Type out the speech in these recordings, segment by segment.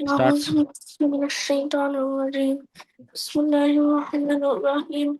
أعوذ starts. بالله من الشيطان الرجيم. بسم الله الرحمن الرحيم.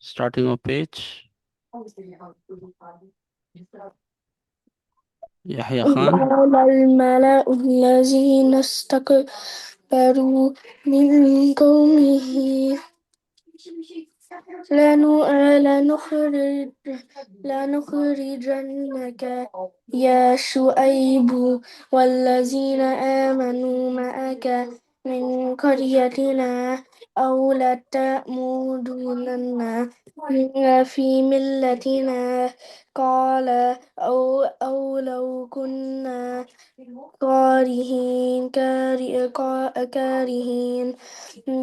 starting of page. يحيى خان. قال الملأ الذين استكبروا من قومه لنخرج لنخرجنك يا شعيب والذين آمنوا معك من قريتنا أو لتعودن في ملتنا قال أو لو كنا كارهين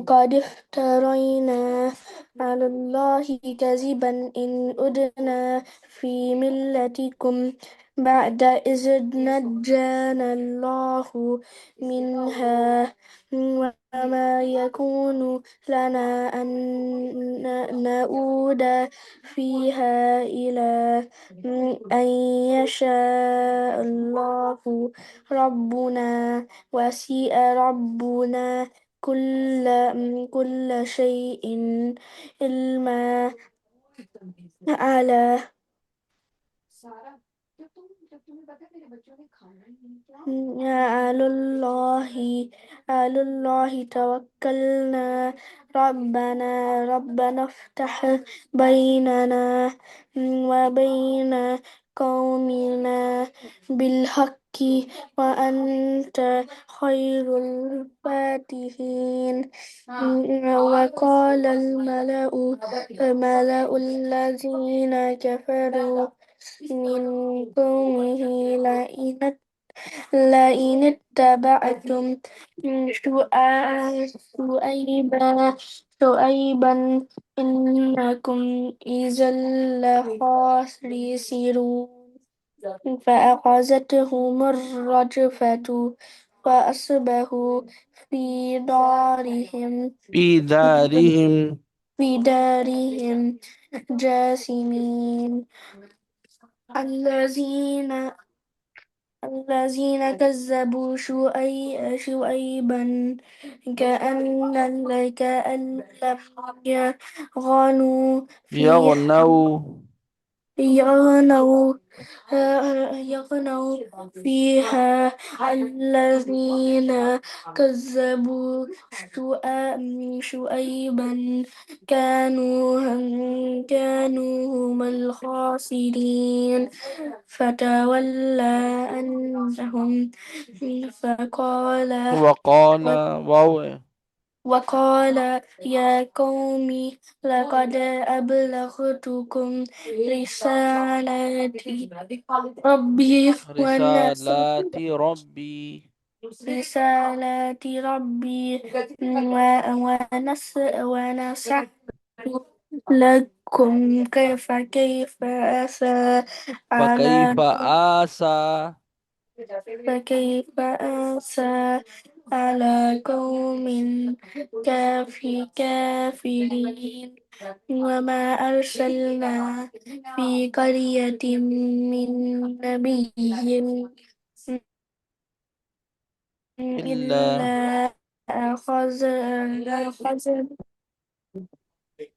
قد افترينا على الله كذبا إن أدنا في ملتكم بعد إذ نجانا الله منها وما يكون لنا أن نعود فيها إلى أن يشاء الله ربنا وسيء ربنا كل شيء علما على على الله على الله توكلنا ربنا افتح بيننا وبين قومنا بالحق وأنت خير الفاتحين. وقال الملأ الذين كفروا من قومه لئن اتبعتم شعيبا شعيبا إنكم إذا لخاسرون فأخذتهم الرجفة فأصبحوا في دارهم في دارهم. في دارهم جاثمين. الذين الذين كذبوا شعيبا كأن لم يغنوا فيها يغنوا. يغنوا يغنوا فيها. الذين كذبوا شعيبا كانوا هم الخاسرين فتولى عنهم فقال وقال واو. وقال يا قوم لقد أبلغتكم رسالات ربي رسالات ربي. رسالات ربي ونصحت لكم كيف أسى على فكيف آسى. فكيف أسى على قوم كافرين وما أرسلنا في قرية من نبي إلا إلا أخذ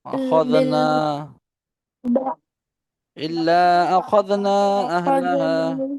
أخذنا إلا أخذنا أهلها. بالأخذ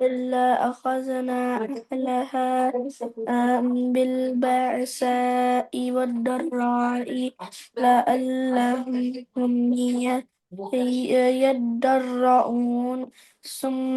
إلا أخذنا أهلها بالبأساء والضراء لعلهم يضرعون ثم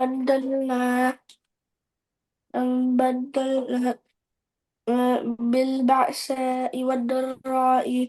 بدلنا بدل بالبأساء والضراء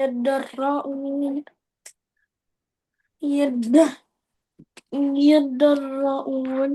يضرعون يد يضرعون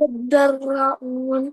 يضرعون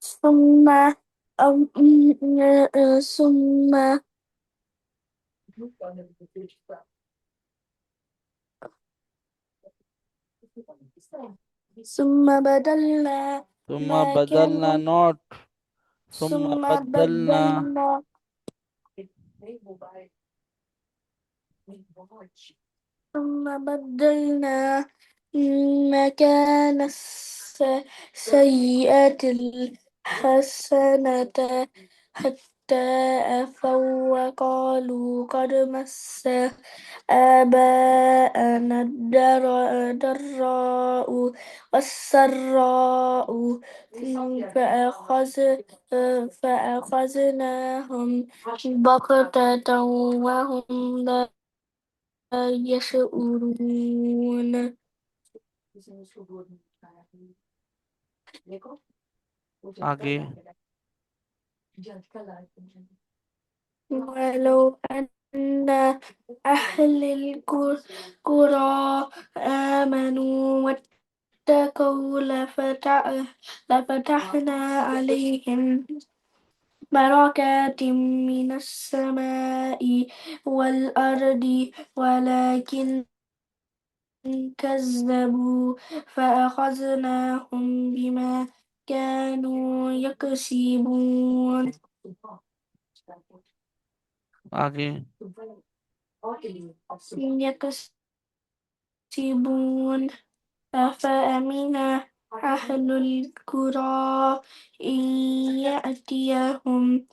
ثم ثم ثم بدلنا ثم ما بدلنا كان نوٹ. ثم ثم بدلنا. بدلنا ثم بدلنا مكان السيئة الحسنة حتى عفوا وقالوا قد مس آباءنا الضراء والسراء فأخذناهم بغتة وهم لا يشعرون. آگے. ولو أن أهل القرى آمنوا واتقوا لفتحنا عليهم بركات من السماء والأرض ولكن كذبوا فأخذناهم بما كانوا يكسبون. آگے. يكسبون أفأمن أهل القرى أن يأتيهم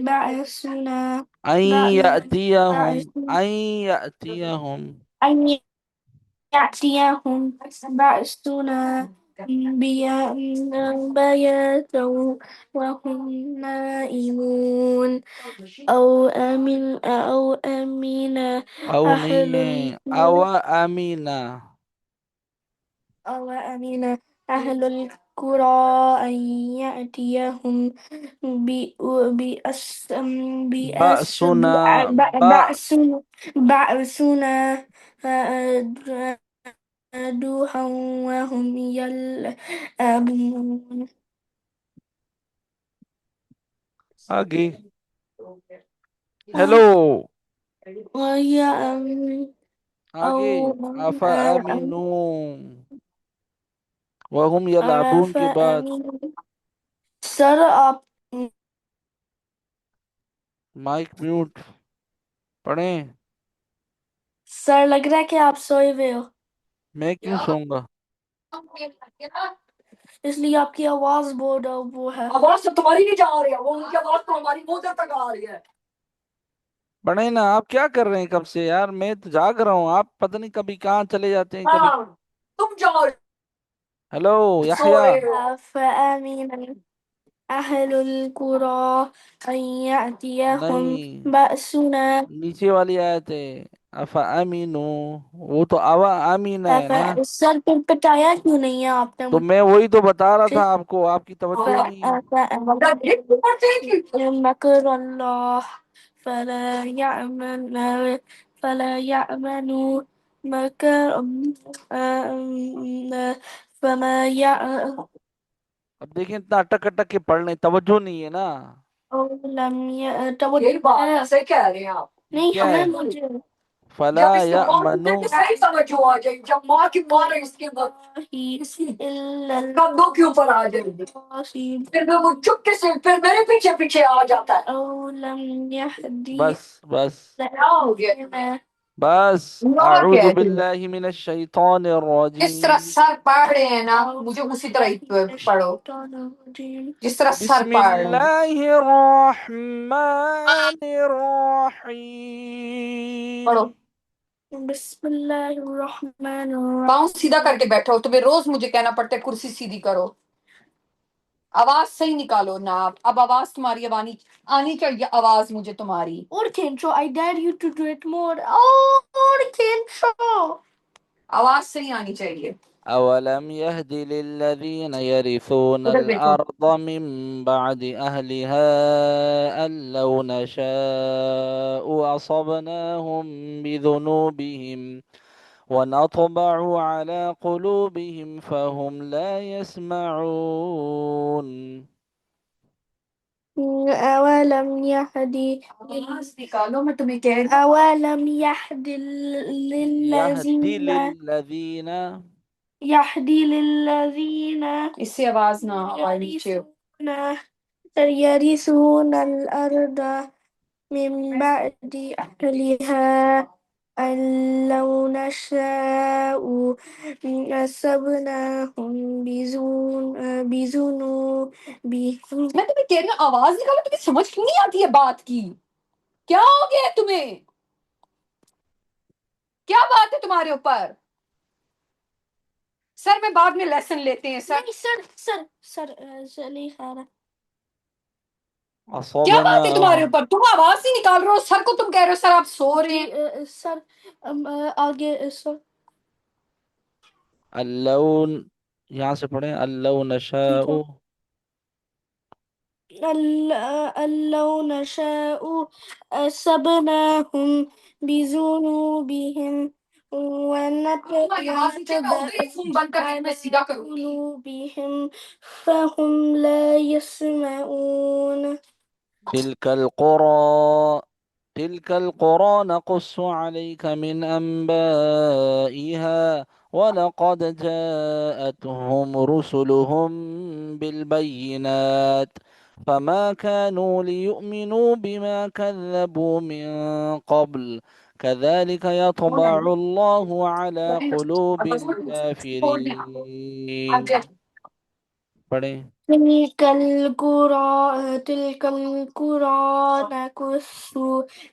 بأسنا أن يأتيهم بأسنا أن يأتيهم أن يأتيهم بأسنا بياتا وهم نائمون أو أمن أو أهل نہیں أو أمينة. أو أمن أهل القرى أن يأتيهم بأس بأس بأسنا بأس بأسنا دوحا وهم يلعبون. آگے. ہیلو. وهي آگے. أو أفأمنوا وهم يلعبون کے بعد فأمين. سر آپ مائک میوٹ پڑھیں. سر لگ رہا ہے کہ آپ سوئے ہوئے ہو میں کیوں سوؤں گا؟ اس لیے آپ کی آواز بہت وہ ہے آواز تو تمہاری نہیں جا رہی ہے وہ ان کی آواز تو ہماری بہت دیر تک آ رہی ہے پڑھیں نا. آپ کیا کر رہے ہیں کب سے یار؟ میں تو جاگ رہا ہوں. آپ پتہ نہیں کبھی کہاں چلے جاتے ہیں کبھی. ہاں تم جاؤ ہیلو سو یحییٰ. رہے ہو فآمین أهل القرى أن يأتيهم نہیں، بأسنا نیچے والی آیت ہے. افامنو، وہ تو اوا امین ہے نا. سر پہ پٹایا کیوں نہیں ہے آپ نے تو میں وہی تو بتا رہا تھا آپ کو، آپ کی توجہ ہی نہیں ہے. مكر الله فلا يأمن مكر فما اب دیکھیں اتنا اٹک اٹک کے پڑھ لیں، توجہ نہیں ہے نا. یہی بات سے کہہ رہے ہیں آپ نہیں کیا ہے؟ ہمیں مجھے فلا جب اس کے بعد یأمنو. صحیح سمجھ آ جائے جب ماں کی ماں ہے اس کے بعد کندھوں کے اوپر آ جائے پھر میں وہ چپکے سے پھر میرے پیچھے پیچھے آ جاتا ہے اولم یہدی بس بس کیا ہو گیا بس. نہ اعوذ کہہ دوں باللہ من الشیطان جس طرح الرجیم. سر پاڑ رہے ہیں نا مجھے اسی طرح ہی پڑھو جس طرح سر بسم پاڑ رہے ہیں اللہ الرحمن الرحیم. پڑھو بسم اللہ الرحمن الرحیم پاؤں سیدھا کر کے بیٹھو تمہیں روز مجھے کہنا پڑتا ہے کرسی سیدھی کرو آواز صحیح نکالو نا آپ اب آواز تمہاری اب آنی چاہیے آواز مجھے تمہاری اور کھینچو I dare you to do it more اور کھینچو آواز صحیح آنی چاہیے اولم يهد للذين يرثون ادھر دیکھو الارض من بعد اهلها ان لو نشاء اصبناهم بذنوبهم ونطبع على قلوبهم فهم لا يسمعون. أولم يهدي آواز نکالو میں تمہیں کہہ رہی ہوں أولم يهد يهدي للذين للذين يهدي للذين اس سے آواز نہ آئے نیچے يرثون الأرض من بعد أهلها أن لو نشاء أصبناهم بذنوبهم میں تمہیں کہہ رہی ہوں آواز نکالو تمہیں سمجھ کیوں نہیں آتی ہے بات کی کیا ہو گیا ہے تمہیں کیا بات ہے تمہارے اوپر سر میں بعد میں لیسن لیتے ہیں سر نہیں سر نہیں کھا رہا کیا بات ہے تمہارے أصبناهم اوپر تم آواز نہیں نکال رہے ہو سر کو تم کہہ رہے ہو سر آپ سو رہے ہیں سر آگے سر اللون، یہاں سے پڑھیں اللو ٹھیک نشاء. ہے لو نشاء أصبناهم بذنوبهم ونتبع قلوبهم فهم لا يسمعون تلك القرى تلك القرى نقص عليك من أنبائها، ولقد جاءتهم رسلهم بالبينات، فما كانوا ليؤمنوا بما كذبوا من قبل، كذلك يطبع الله على قلوب الكافرين. پڑھیں. تلك القرى نقص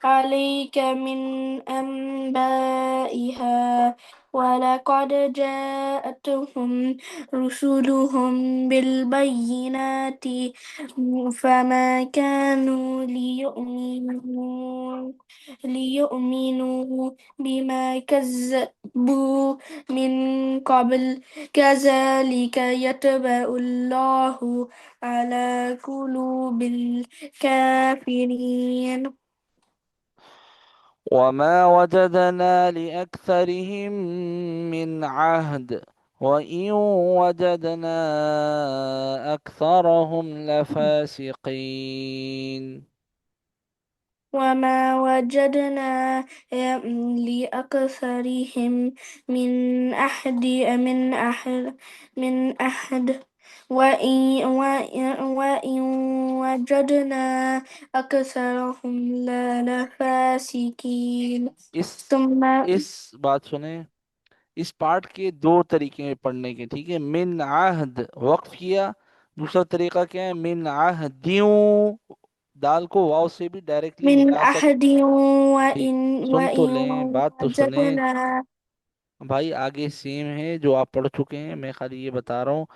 عليك من أنبائها ولقد جاءتهم رسلهم بالبينات فما كانوا ليؤمنوا بما كذبوا من قبل كذلك يطبع الله على قلوب الكافرين وما وجدنا لأكثرهم من عهد، وإن وجدنا أكثرهم لفاسقين. وما وجدنا لأكثرهم من أحد وإن وجدنا أكثرهم لفاسقين اس ثم اس بات سنیں، اس پارٹ کے دو طریقے ہیں پڑھنے کے، ٹھیک ہے. من عہد وقف کیا، دوسرا طریقہ کیا ہے من عہدیوں، دال کو واو سے بھی ڈائریکٹلی من ملا سکتے. أحد ٹھیک، وإن سن تو وإن لیں، بات تو سنیں وجدنا بھائی. آگے سیم ہے جو آپ پڑھ چکے ہیں، میں خالی یہ بتا رہا ہوں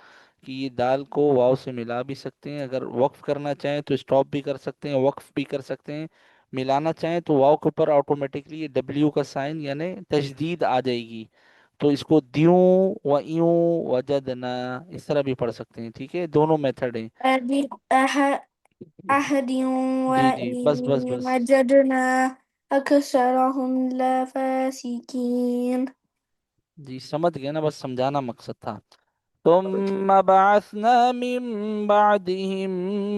کہ یہ دال کو واو سے ملا بھی سکتے ہیں، اگر وقف کرنا چاہیں تو اسٹاپ بھی کر سکتے ہیں، وقف بھی کر سکتے ہیں. ملانا چاہیں تو واو کے اوپر آٹومیٹکلی یہ ڈبلیو کا سائن یعنی تشدید آ جائے گی، تو اس کو دیوں و ایوں وجدنا اس طرح بھی پڑھ سکتے ہیں. ٹھیک ہے، دونوں میتھڈ ہیں. أحد جی جی، بس بس وإن بس. وجدنا أكثرهم لفاسقين جی سمجھ گئے نا، بس سمجھانا مقصد تھا. ثم بعثنا من بعدهم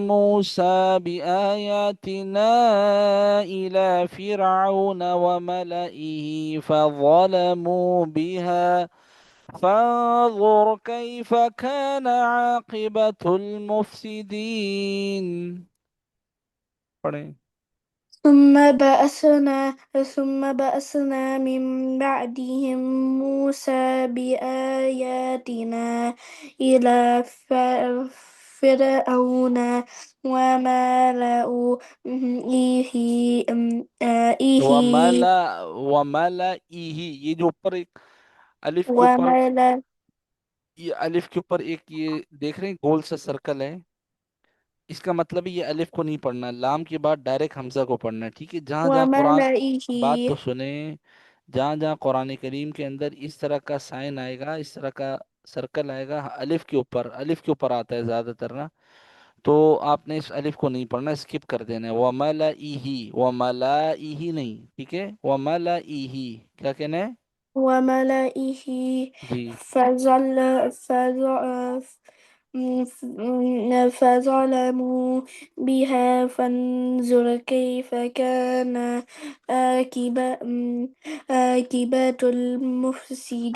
موسى بآياتنا إلى فرعون وملئه فظلموا بها، فانظر كيف كان عاقبة المفسدين. پڑھیں. ثم بأسنا من بعدهم موسى بآياتنا إلى فرعون وملئه وملئه، یہ جو اوپر ایک الف کے اوپر، وملئه یہ الف کے اوپر ایک یہ دیکھ رہے ہیں گول سا سرکل ہے، اس کا مطلب ہے یہ الف کو نہیں پڑھنا، لام کے بعد ڈائریکٹ حمزہ کو پڑھنا ہے. ٹھیک ہے، جہاں جہاں قرآن، بات تو سنیں، جہاں جہاں قرآن کریم کے اندر اس طرح کا سائن آئے گا، اس طرح کا سرکل آئے گا الف کے اوپر، الف کے اوپر آتا ہے زیادہ تر نا، تو آپ نے اس الف کو نہیں پڑھنا، اسکپ کر دینا ہے. وَمَلَئِهِ وَمَلَائِهِ نہیں، ٹھیک ہے، وَمَلَئِهِ کیا کہنا ہے. وملئه جی فظل فظ فظلموا بها فانظر كيف كان عاقبة المفسدين.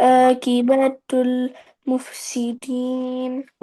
عاقبة المفسدين.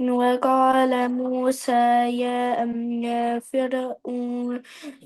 وقال موسى يا فرعون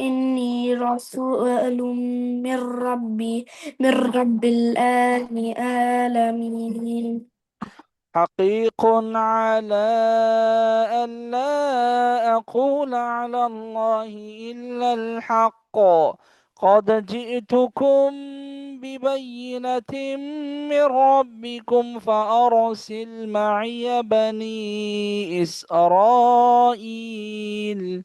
إني رسول من رب العالمين. حقيق على أن لا أقول على الله إلا الحق، قد جئتكم ببينة من ربكم فأرسل معي بني إسرائيل।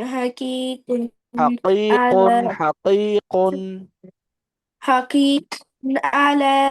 حقيق حقيق على حقيق حقيق على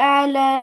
على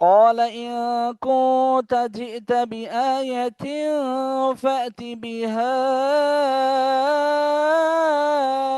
قال إن كنت جئت بآية فأت بها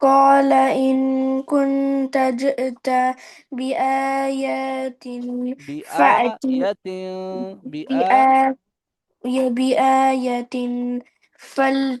قال إن كنت جئت بآيات فأت بآية بآية بآية فل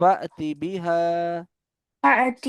فأت بها। فأت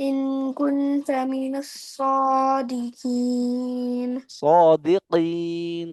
إن كنت من الصادقين. صادقين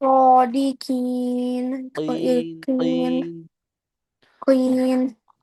صادقين قين قين قين قين.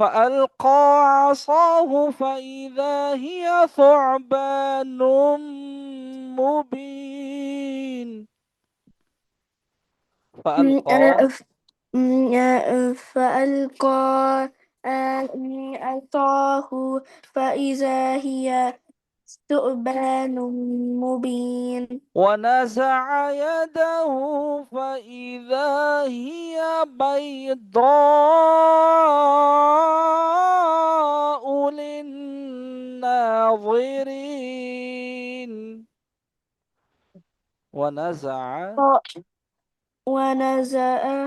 فألقى عصاه فإذا هي ثعبان مبين। فألقى فألقى عصاه فإذا هي ثعبان مبين. ونزع يده فإذا هي بيضاء للناظرين. ونزع ونزع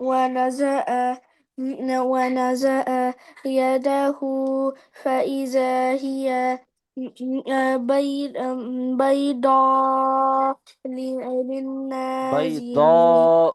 ونزع ونزع يده فإذا هي بيض بيضاء للنازلين. بيضاء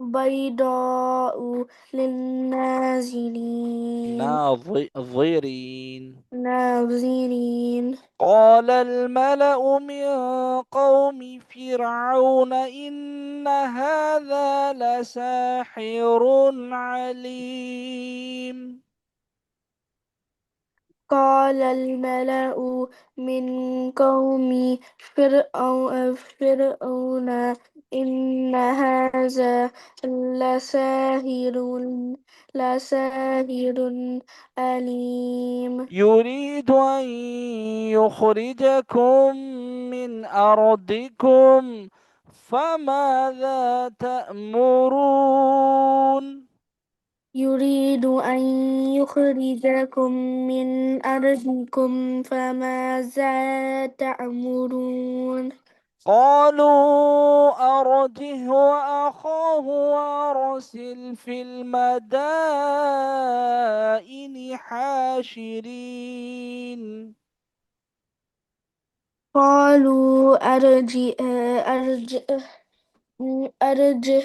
بيضاء للنازلين ناظرين। ناظرين. قال الملأ من قوم فرعون إن هذا لساحر عليم. قال الملأ من قوم فرعون إن هذا لساحر لساحر عليم. يريد أن يخرجكم من أرضكم فماذا تأمرون. يريد أن يخرجكم من أرضكم فماذا تأمرون. قالوا أرجه وأخاه وأرسل في المدائن حاشرين. قالوا أرجه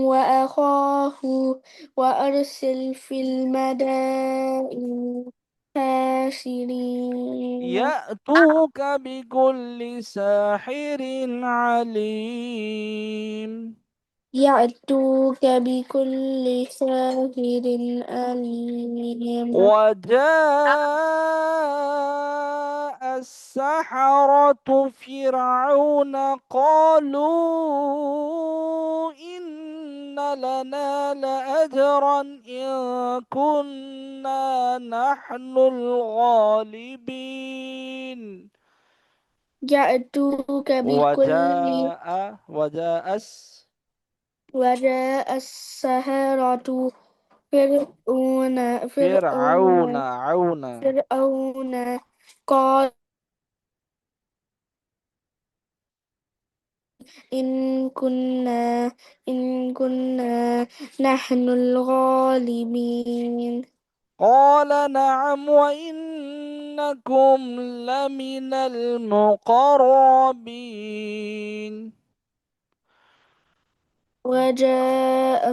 وأخاه وأرسل في المدائن حاشرين يأتوك بكل ساحر عليم. يأتوك بكل ساحر عليم وجاء السحرة فرعون قالوا إن لنا لأجرا إن كنا نحن الغالبين. يأتوك بكل وجاء السحرة فرعون فرعون فرعون عون. فرعون قال إن كنا إن كنا نحن الغالبين قال نعم وإنكم لمن المقربين. وجاء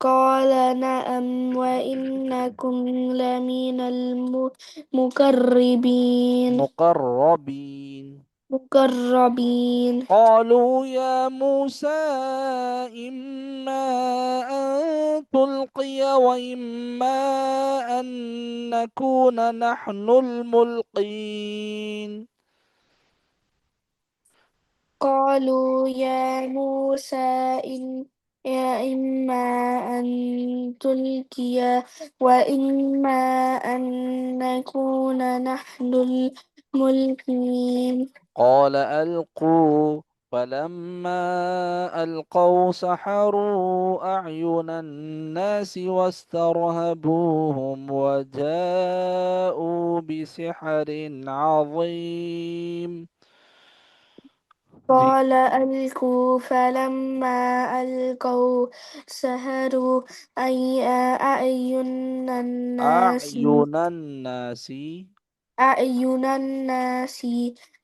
قال نعم وإنكم لمن المقربين مقربين. مقربين قالوا يا موسى إما أن تلقي وإما أن نكون نحن الملقين. قالوا يا موسى إن يا إما أن تلقي وإما أن نكون نحن الملقين قال ألقوا. فلما ألقوا سحروا أعين الناس واسترهبوهم وجاءوا بسحر عظيم. قال ألقوا فلما ألقوا سحروا أعين الناس أعين الناس أعين الناس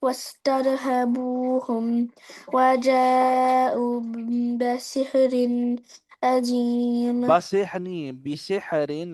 واسترهبوهم وجاءوا بسحر عظيم بسحر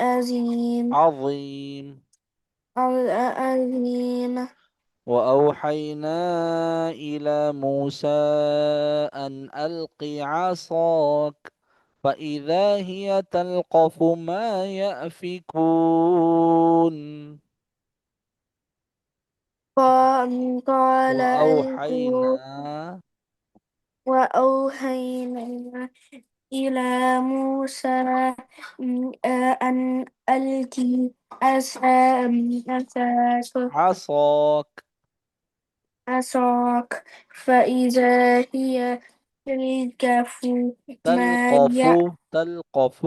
عظيم عظيم. عظيم وأوحينا إلى موسى أن ألق عصاك فإذا هي تلقف ما يأفكون. قال ألقوا وأوحينا وأوحينا إلى موسى أن ألقي عصاك عصاك عصاك فإذا هي تلقف ما تلقف تلقف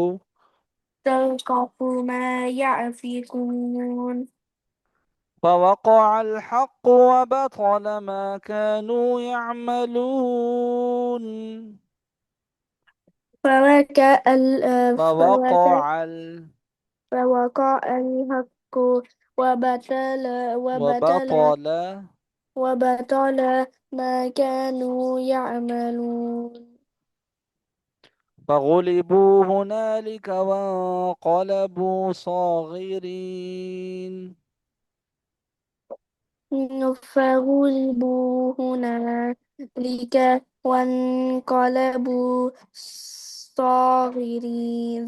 تلقف ما يأفكون فوقع الحق وبطل ما كانوا يعملون. فوقع فوقع فوقع الحق وبطل وبطل وبطل وبطل ما كانوا يعملون فغلبوا هنالك وانقلبوا صاغرين. فغلبوا هنالك وانقلبوا صاغرين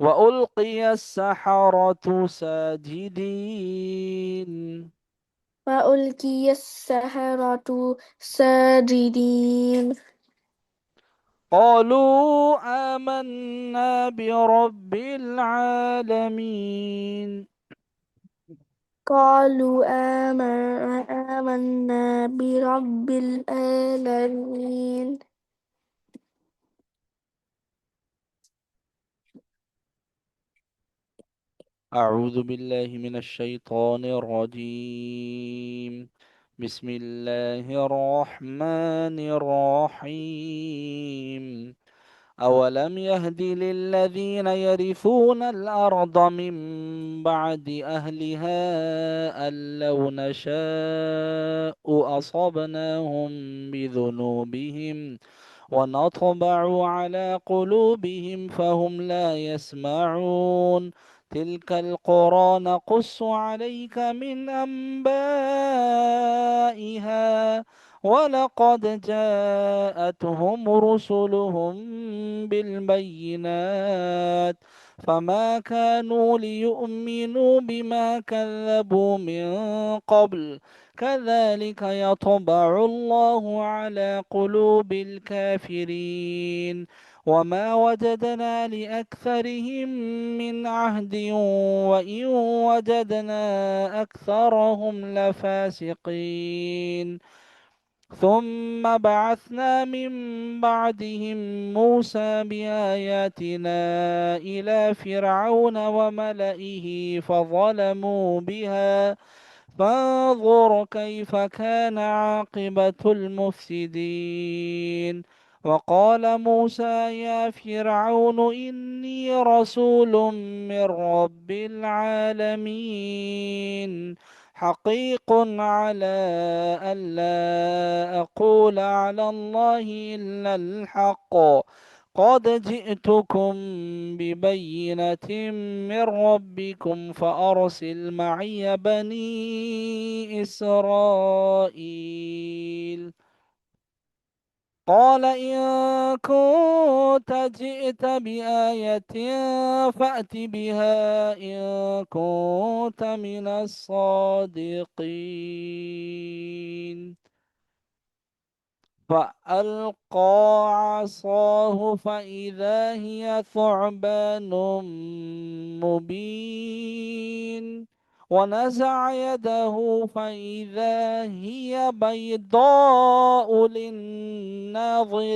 وألقي السحرة ساجدين. وألقي السحرة ساجدين قالوا آمنا برب العالمين. قالوا آمنا برب العالمين أعوذ بالله من الشيطان الرجيم. بسم الله الرحمن الرحيم. أولم يهد للذين يرثون الأرض من بعد أهلها أن لو نشاء أصبناهم بذنوبهم ونطبع على قلوبهم فهم لا يسمعون. تلك القرى نقص عليك من أنبائها ولقد جاءتهم رسلهم بالبينات فما كانوا ليؤمنوا بما كذبوا من قبل كذلك يطبع الله على قلوب الكافرين. وما وجدنا لأكثرهم من عهد وإن وجدنا أكثرهم لفاسقين. ثم بعثنا من بعدهم موسى بآياتنا إلى فرعون وملئه فظلموا بها فانظر كيف كان عاقبة المفسدين. وقال موسى يا فرعون إني رسول من رب العالمين حقيق على ألا أقول على الله إلا الحق قد جئتكم ببينة من ربكم فأرسل معي بني إسرائيل. قال إن كنت جئت بآية فأت بها إن كنت من الصادقين. فألقى عصاه فإذا هي ثعبان مبين ونزع يده فإذا هي بيضاء للناظرين.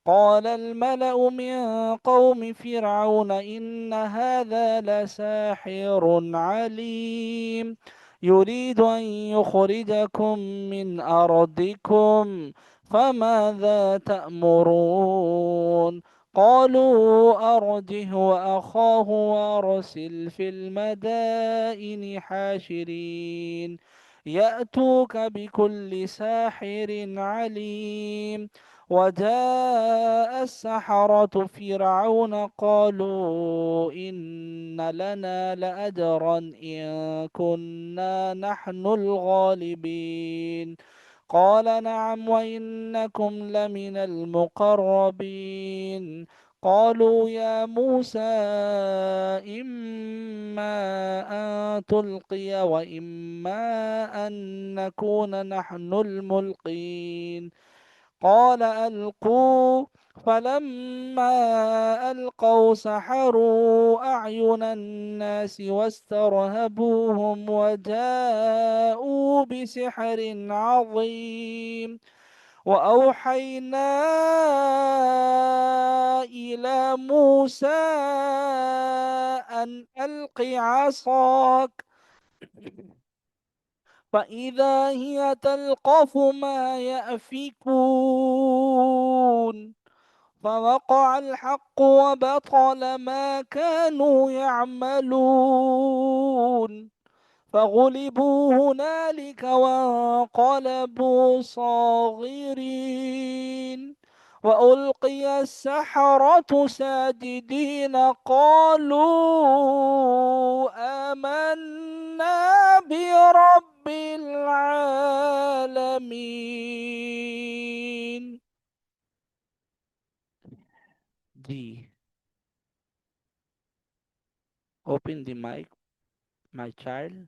قال الملأ من قوم فرعون إن هذا لساحر عليم يريد أن يخرجكم من أرضكم فماذا تأمرون. قالوا أرجه وأخاه وأرسل في المدائن حاشرين يأتوك بكل ساحر عليم. وجاء السحرة فرعون قالوا إن لنا لأجرا إن كنا نحن الغالبين. قال نعم وإنكم لمن المقربين. قالوا يا موسى إما أن تلقي وإما أن نكون نحن الملقين. قال ألقوا فلما ألقوا سحروا أعين الناس واسترهبوهم وجاءوا بسحر عظيم. وأوحينا إلى موسى أن ألق عصاك فإذا هي تلقف ما يأفكون. فوقع الحق وبطل ما كانوا يعملون فغلبوا هنالك وانقلبوا صاغرين. وألقي السحرة ساجدين قالوا آمنا برب العالمين. D. Open the mic, my child.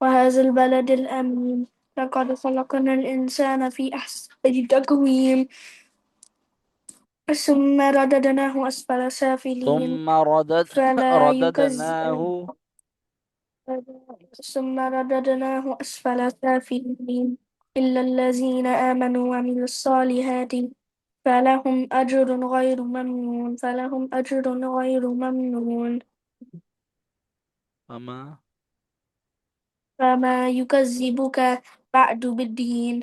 وهذا البلد الأمين لقد خلقنا الإنسان في أحسن تقويم ثم رددناه أسفل سافلين ثم فلا يكذب رددناه. ثم رددناه أسفل سافلين إلا الذين آمنوا وعملوا الصالحات فلهم أجر غير ممنون أما فما يكذبك بعد بالدين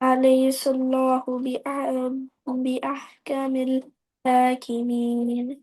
أليس الله بأحكم الحاكمين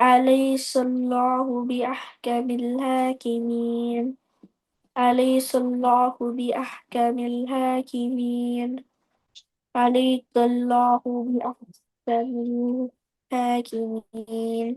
أليس الله بأحكم الحاكمين أليس الله بأحكم الحاكمين عليك الله بأحكم الحاكمين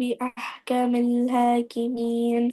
بأحكم الحاكمين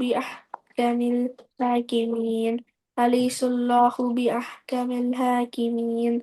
بأحكم الحاكمين أليس الله بأحكم الحاكمين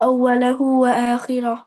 أوله وآخره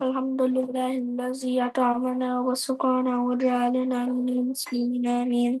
الحمد لله الذي أطعمنا وسقانا وجعلنا من المسلمين آمين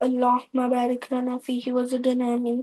اللهم بارك لنا فيه وزدنا منه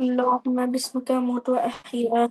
اللهم باسمك أموت وأحيا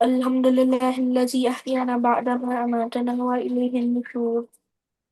الحمد لله الذي أحيانا بعدما أماتنا وإليه النشور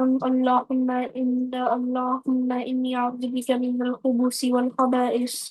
اللهم إني أعوذ بك من الخبث والخبائث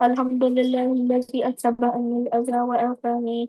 الحمد لله الذي أذهب عني الأذى وآفاني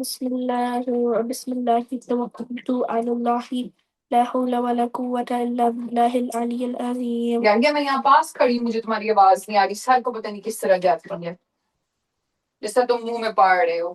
بسم الله توكلت على الله لا حول ولا قوة إلا بالله العلي العظيم گنگیا میں یہاں پاس کھڑی ہوں، مجھے تمہاری آواز نہیں آ رہی، سر کو پتہ نہیں کس طرح جاتی ہے، جیسا تم منہ میں پاڑ رہے ہو.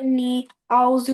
إني أعوذ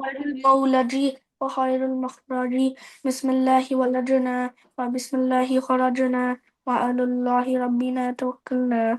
خير المولد وخير المخرج بسم الله ولدنا وبسم الله خرجنا وعلى الله ربنا توكلنا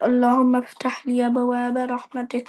اللهم افتح لي أبواب رحمتك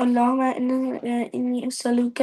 اللهم إني أسألك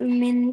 من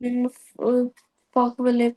من فضلك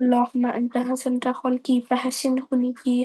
اللهم أنت حسنت خلقي فحسن خلقي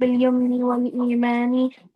باليمن والإيمان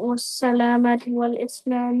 والسلامة والإسلام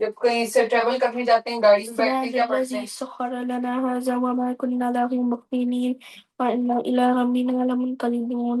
جب کہیں سے ٹریول کرنے جاتے ہیں گاڑی میں بیٹھ کے کیا پڑھتے الذي ہیں؟ سخر لنا هذا وما كنا له مقرنين وإنا إلى ربنا لمنقلبون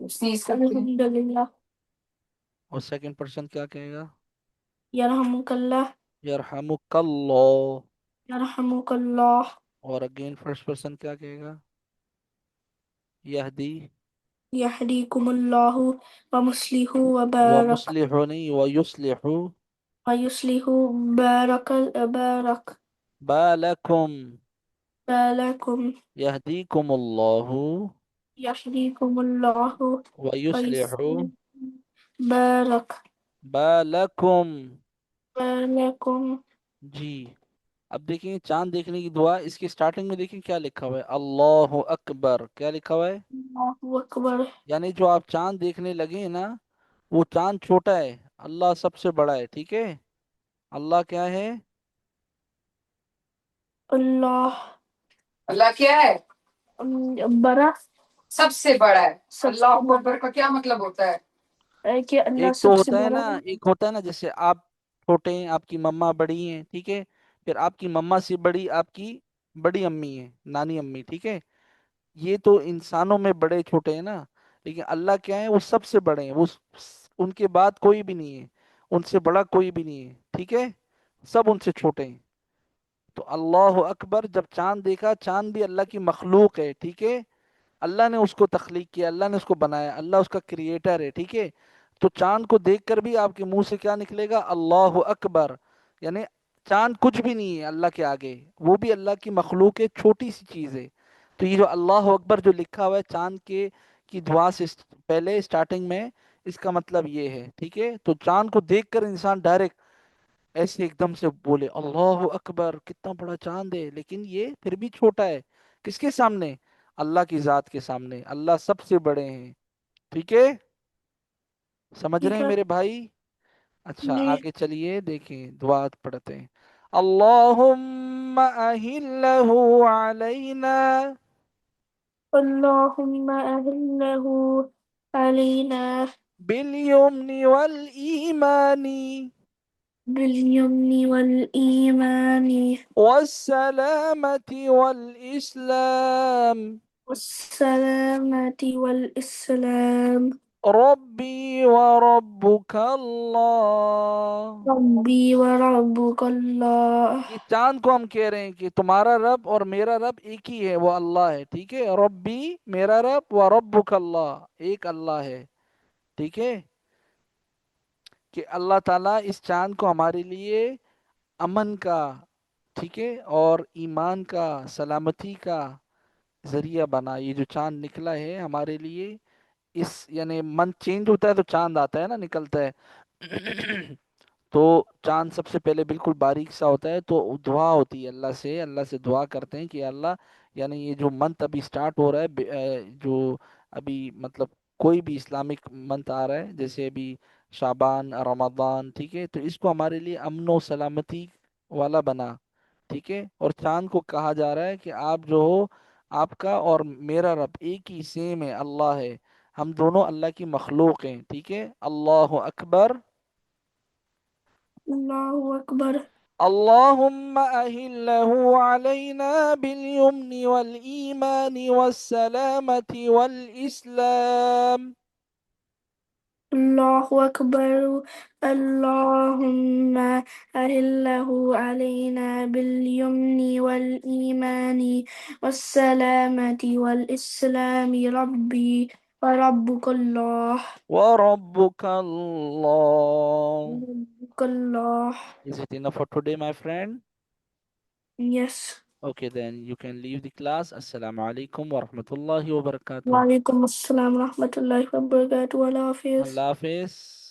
سنیز کرتے ہیں. الحمد لله اور سیکنڈ پرسن کیا کہے گا؟ يرحمك الله. یرحمک اللہ. يرحمك الله. اور اگین فرسٹ پرسن کیا کہے گا؟ یہدی. يهديكم الله ومصلح وبارك. ومصلح نہیں، ویصلح ويصلح بارك بارك بالکم. بالكم. یہدیکم اللہ يهديكم الله ویصلح ويصلح بارك بالکم. بالكم. جی. اب دیکھیں چاند دیکھنے کی دعا، اس کی سٹارٹنگ میں دیکھیں کیا لکھا ہوا ہے، اللہ اکبر. کیا لکھا ہوا ہے؟ الله أكبر. یعنی جو آپ چاند دیکھنے لگے ہیں نا، وہ چاند چھوٹا ہے، اللہ سب سے بڑا ہے. ٹھیک ہے؟ اللہ کیا ہے؟ الله اللہ کیا ہے؟ برا. سب سے بڑا ہے. سب سے اللہ اکبر کا کیا مطلب ہوتا ہے؟ کہ اللہ ایک تو سب سے ہوتا ہے بڑا نا، ایک ہوتا ہے نا جیسے آپ چھوٹے ہیں، آپ کی مما بڑی ہیں. ٹھیک ہے؟ پھر آپ کی مما سے بڑی آپ کی بڑی امی ہے، نانی امی. ٹھیک ہے؟ یہ تو انسانوں میں بڑے چھوٹے ہیں نا، لیکن اللہ کیا ہے؟ وہ سب سے بڑے ہیں. وہ ان کے بعد کوئی بھی نہیں ہے، ان سے بڑا کوئی بھی نہیں ہے. ٹھیک ہے؟ سب ان سے چھوٹے ہیں. تو اللہ اکبر. جب چاند دیکھا، چاند بھی اللہ کی مخلوق ہے. ٹھیک ہے؟ اللہ نے اس کو تخلیق کیا، اللہ نے اس کو بنایا، اللہ اس کا کریٹر ہے. ٹھیک ہے؟ تو چاند کو دیکھ کر بھی آپ کے منہ سے کیا نکلے گا؟ اللہ اکبر. یعنی چاند کچھ بھی نہیں ہے اللہ کے آگے، وہ بھی اللہ کی مخلوق ہے، چھوٹی سی چیز ہے. تو یہ جو اللہ اکبر جو لکھا ہوا ہے چاند کے کی دعا سے پہلے اسٹارٹنگ میں، اس کا مطلب یہ ہے. ٹھیک ہے؟ تو چاند کو دیکھ کر انسان ڈائریکٹ ایسے ایک دم سے بولے اللہ اکبر، کتنا بڑا چاند ہے، لیکن یہ پھر بھی چھوٹا ہے. کس کے سامنے؟ اللہ کی ذات کے سامنے. اللہ سب سے بڑے ہیں. ٹھیک ہے؟ سمجھ رہے ٹھیک ہیں ہے میرے بھائی؟ اچھا جی آگے چلیے دیکھیں دعا پڑھتے ہیں. اللہم اہلہ علینا اللهم أهله علينا بالیمن والایمان باليمن والإيمان والسلامة والاسلام والسلامة والإسلام. ربی وربک اللہ. ربي وربك الله. یہ چاند کو ہم کہہ رہے ہیں کہ تمہارا رب اور میرا رب ایک ہی ہے، وہ اللہ ہے. ٹھیک ہے؟ ربی میرا رب، و ربک اللہ ایک اللہ ہے. ٹھیک ہے؟ کہ اللہ تعالیٰ اس چاند کو ہمارے لیے امن کا، ٹھیک ہے، اور ایمان کا، سلامتی کا ذریعہ بنا. یہ جو چاند نکلا ہے ہمارے لیے، اس یعنی من چینج ہوتا ہے تو چاند آتا ہے نا، نکلتا ہے. تو چاند سب سے پہلے بالکل باریک سا ہوتا ہے، تو دعا ہوتی ہے اللہ سے دعا کرتے ہیں کہ اللہ، یعنی یہ جو منتھ ابھی سٹارٹ ہو رہا ہے، جو ابھی مطلب کوئی بھی اسلامک منتھ آ رہا ہے، جیسے ابھی شعبان، رمضان. ٹھیک ہے؟ تو اس کو ہمارے لیے امن و سلامتی والا بنا. ٹھیک ہے؟ اور چاند کو کہا جا رہا ہے کہ آپ جو ہو، آپ کا اور میرا رب ایک ہی سیم ہے، اللہ ہے، ہم دونوں اللہ کی مخلوق ہیں. ٹھیک ہے؟ اللہ اکبر. الله أكبر. اللهم أهله علينا باليمن والإيمان والسلامة والإسلام الله أكبر. اللهم أهله علينا باليمن والإيمان والسلامة والإسلام. ربي وربك الله. وربك الله. وربك الله. Is it enough for today, my friend? Yes. Okay, then you can leave the class. Assalamu alaikum wa rahmatullahi wa barakatuh. وعليكم السلام ورحمة الله وبركاته. الله حافظ. Allah Hafiz.